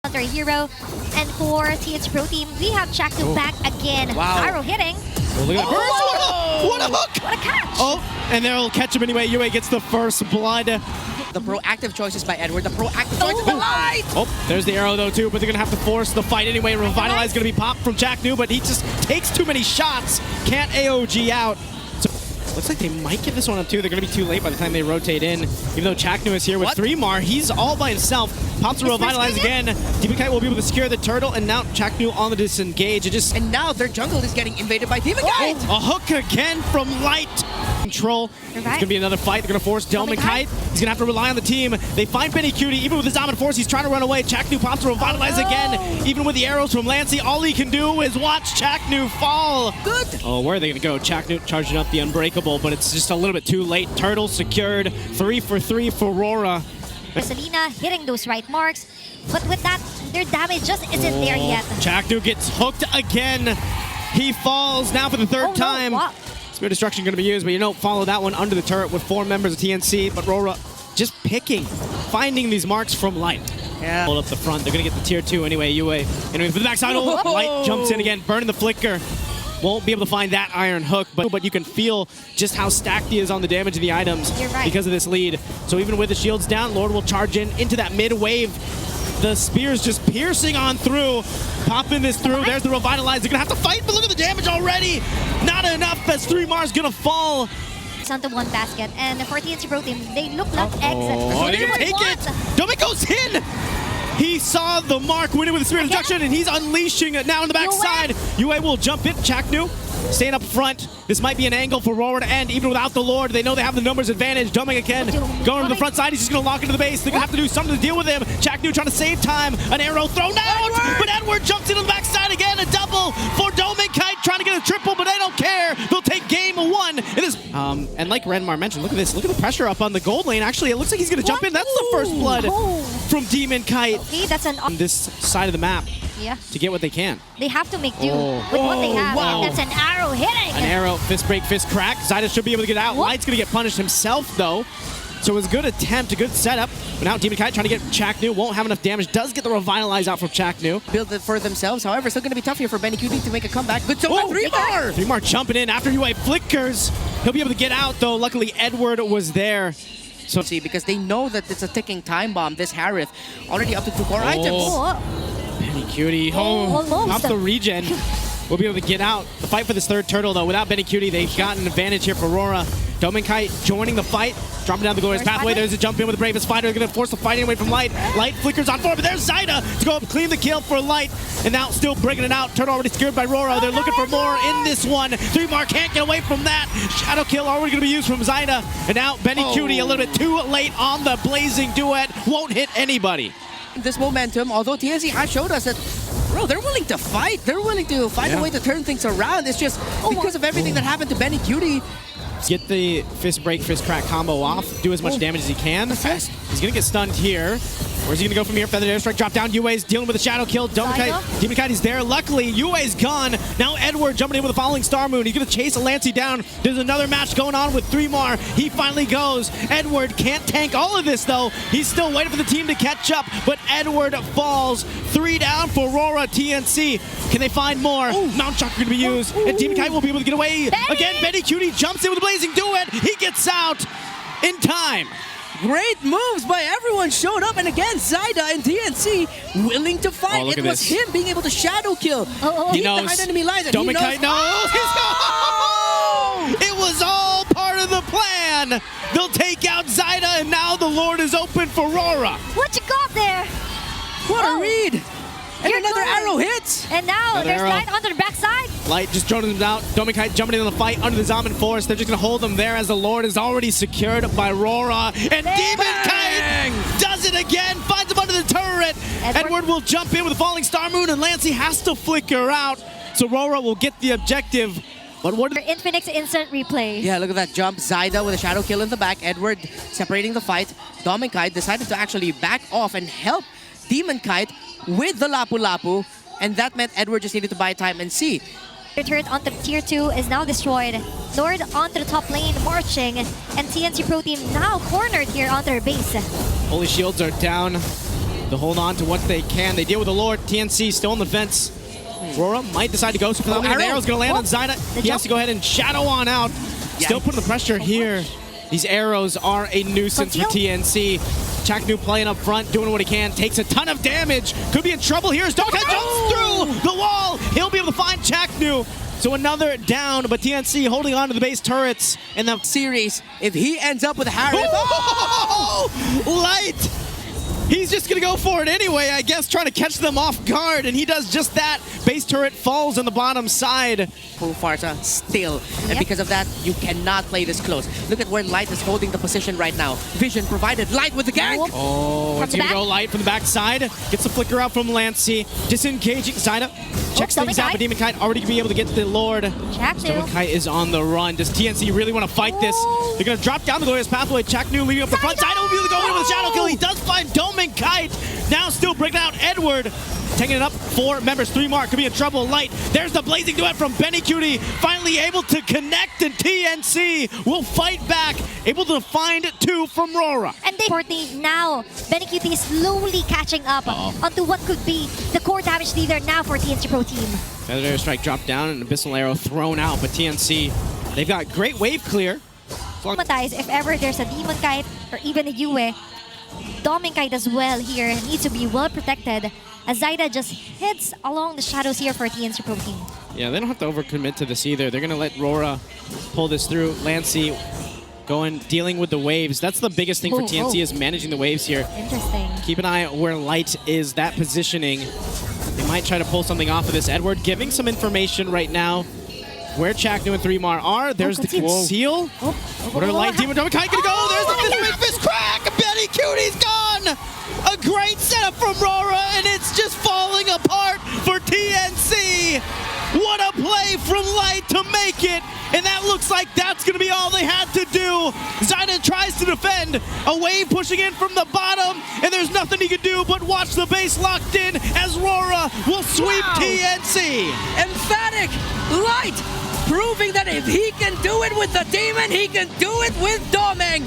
onto Hero. And for TNC Pro Team, we have Chaknu back again. Wow. Arrow hitting. Oh, look at that. What a hook! What a catch! Oh, and they'll catch him anyway. UA gets the first blood. The proactive choices by Edward. The proactive choices by Light. Oh, there's the arrow though too, but they're gonna have to force the fight anyway. Revitalize gonna be popped from Chaknu, but he just takes too many shots. Can't AOG out. So looks like they might get this one up too. They're gonna be too late by the time they rotate in. Even though Chaknu is here with 3mar, he's all by himself. Pops the Revitalize again. Demon Kite will be able to secure the turtle, and now Chaknu on the disengage. And now their jungle is getting invaded by Demon Kite. A hook again from Light. Control. It's going to be another fight. They're going to force Demon Kite. He's going to have to rely on the team. They find Benny Cutie. Even with his dominant force, he's trying to run away. Chaknu pops to Revitalize again. Even with the arrows from Lancey, all he can do is watch Chaknu fall. Good. Oh, where are they going to go? Chaknu charging up the Unbreakable, but it's just a little bit too late. Turtle secured. 3 for 3 for AURORA. Selena hitting those right marks, but with that, their damage just isn't there yet. Chaknu gets hooked again. He falls now for the third time. No. Spear Destruction going to be used, but you don't follow that one under the turret with 4 members of TNC, but AURORA just picking, finding these marks from Light. Yeah. Hold up the front. They're going to get the tier 2 anyway, UA. Anyway, for the backside, Light jumps in again, burning the flicker. Won't be able to find that iron hook, but you can feel just how stacked he is on the damage of the items because of this lead. So even with the shields down, Lord will charge into that mid wave. The spear's just piercing on through, popping this through. There's the Revitalize. They're gonna have to fight, but look at the damage already. Not enough as 3mar's gonna fall. It's onto one basket, and for TNC Pro Team, they look like eggs. Oh, they're gonna take it. Dominic goes in. He saw the mark, winning with the Spirit Destruction, and he's unleashing it now on the backside. UA will jump in. Chaknu staying up front. This might be an angle for AURORA to end, even without the Lord. They know they have the numbers advantage. Dumbing again, going to the front side. He's just going to lock into the base. They're going to have to do something to deal with him. Chaknu trying to save time. An arrow thrown out, but Edward jumps into the backside again. A double for Dominic Kite, trying to get a triple, but they don't care. They'll take game 1. It is, and like Renmar mentioned, look at this. Look at the pressure up on the gold lane. Actually, it looks like he's going to jump in. That's the first blood from Demon Kite. Okay, that's on this side of the map. Yeah. To get what they can. They have to make do with what they have. Wow. That's an arrow hitting. An arrow, fist break, fist crack. Zyda should be able to get out. Light's going to get punished himself, though. So it was a good attempt, a good setup. But now Demon Kite trying to get Chaknu. Won't have enough damage. Does get the Revitalize out from Chaknu. Build it for themselves. However, still going to be tough here for Benny Cutie to make a comeback. Good so 3mar! 3mar jumping in after UA flickers. He'll be able to get out, though. Luckily, Edward was there. So see, because they know that it's a ticking time bomb. This Harith already up to 2 core items. Benny Cutie, off the regen. We'll be able to get out. The fight for this third turtle, though, without Benny Cutie, they've got an advantage here for AURORA. Dominic Kite joining the fight, dropping down the glorious pathway. There's a jump in with the bravest fighter. They're going to force the fighting away from Light. Light flickers on forward, but there's Zyda to go up and clean the kill for Light. And now still bringing it out. Turtle already secured by AURORA. They're looking for more in this one. 3mar can't get away from that. Shadow kill already going to be used from Zyda. And now Benny Cutie a little bit too late on the blazing duet. Won't hit anybody. This momentum, although TNC has showed us that, bro, they're willing to fight. They're willing to find a way to turn things around. It's just because of everything that happened to Benny Cutie. Get the fist break, fist crack combo off. Do as much damage as he can. He's going to get stunned here. Where's he going to go from here? Feathered Airstrike, drop down. UA's dealing with a Shadow kill. Demon Kite is there. Luckily, UA's gone. Now Edward jumping in with a Falling Star Moon. He's going to chase Lancey down. There's another match going on with 3mar. He finally goes. Edward can't tank all of this, though. He's still waiting for the team to catch up, but Edward falls. 3 down for AURORA TNC. Can they find more? Mount Shock going to be used, and Demon Kite will be able to get away. Again, Benny Cutie jumps in with a Blazing Duet. He gets out in time. Great moves by everyone showed up, and again, Zyda and TNC willing to fight. It was him being able to shadow kill. He knows. Behind enemy lines, and Dominic Kite knows. It was all part of the plan. They'll take out Zyda, and now the Lord is open for AURORA. What you got there? What a read. And another arrow hits. And now there's Light onto the backside. Light just droning them out. Dominic Kite jumping in the fight under the Zombie Force. They're just going to hold them there as the Lord is already secured by AURORA. And Demon Kite does it again. Finds him under the turret. Edward will jump in with a Falling Star Moon, and Lancey has to flicker out. So AURORA will get the objective. But what? Infinix instant replay. Yeah, look at that jump. Zyda with a Shadow kill in the back. Edward separating the fight. Dominic Kite decided to actually back off and help Demon Kite with the Lapu Lapu, and that meant Edward just needed to buy time and see. Their turret onto tier 2 is now destroyed. Lord onto the top lane marching, and TNC Pro Team now cornered here on their base. Holy shields are down. to hold on to what they can. They deal with the Lord. TNC still on the fence. Aurora might decide to go. So the arrow's going to land on Zyda. He has to go ahead and shadow on out. Still putting the pressure here. These arrows are a nuisance for TNC. Chaknu playing up front, doing what he can. Takes a ton of damage. Could be in trouble here as Domikai jumps through the wall. He'll be able to find Chaknu. So another down, but TNC holding on to the base turrets in the series. If he ends up with Harris, Light! He's just gonna go for it anyway, I guess, trying to catch them off guard, and he does just that. Base turret falls on the bottom side. Pull Farsa still, and because of that, you cannot play this close. Look at where Light is holding the position right now. Vision provided Light with the gank. Oh, it's gonna go Light from the backside. Gets the flicker out from Lancey. Disengaging Zyda. Checks things out, but Demon Kite already gonna be able to get to the Lord. Demon Kite is on the run. Does TNC really want to fight this? They're gonna drop down the glorious pathway. Chaknu leading up the front. Zyda will be able to go in with a shadow kill. He does find Demon Kite. Now still breaking out Edward. Taking it up 4 members, 3 mark, could be in trouble. Light, there's the blazing duet from Benny Cutie, finally able to connect, and TNC will fight back, able to find 2 from Aurora. And they now, Benny Cutie is slowly catching up onto what could be the core damage leader now for TNC Pro Team. Feather Airstrike dropped down and Abyssal Arrow thrown out, but TNC, they've got great wave clear. If ever there's a Demon Kite or even a Yue, Doming Kite as well here needs to be well protected as Zyda just hits along the shadows here for TNC Pro Team. Yeah, they don't have to overcommit to this either. They're going to let Aurora pull this through. Lancey dealing with the waves. That's the biggest thing for TNC is managing the waves here. Interesting. Keep an eye where Light is, that positioning. They might try to pull something off of this. Edward giving some information right now where Chaknu and 3mar are. There's the conceal. What are Light Demon Kite gonna go? There's the big fist crack. Benny Cutie's gone. A great setup from Aurora, and it's just falling apart for TNC. What a play from Light to make it, and that looks like that's going to be all they had to do. Zyda tries to defend, a wave pushing in from the bottom, and there's nothing he can do but watch the base locked in as Aurora will sweep TNC. Emphatic Light proving that if he can do it with the Demon, he can do it with Domeng.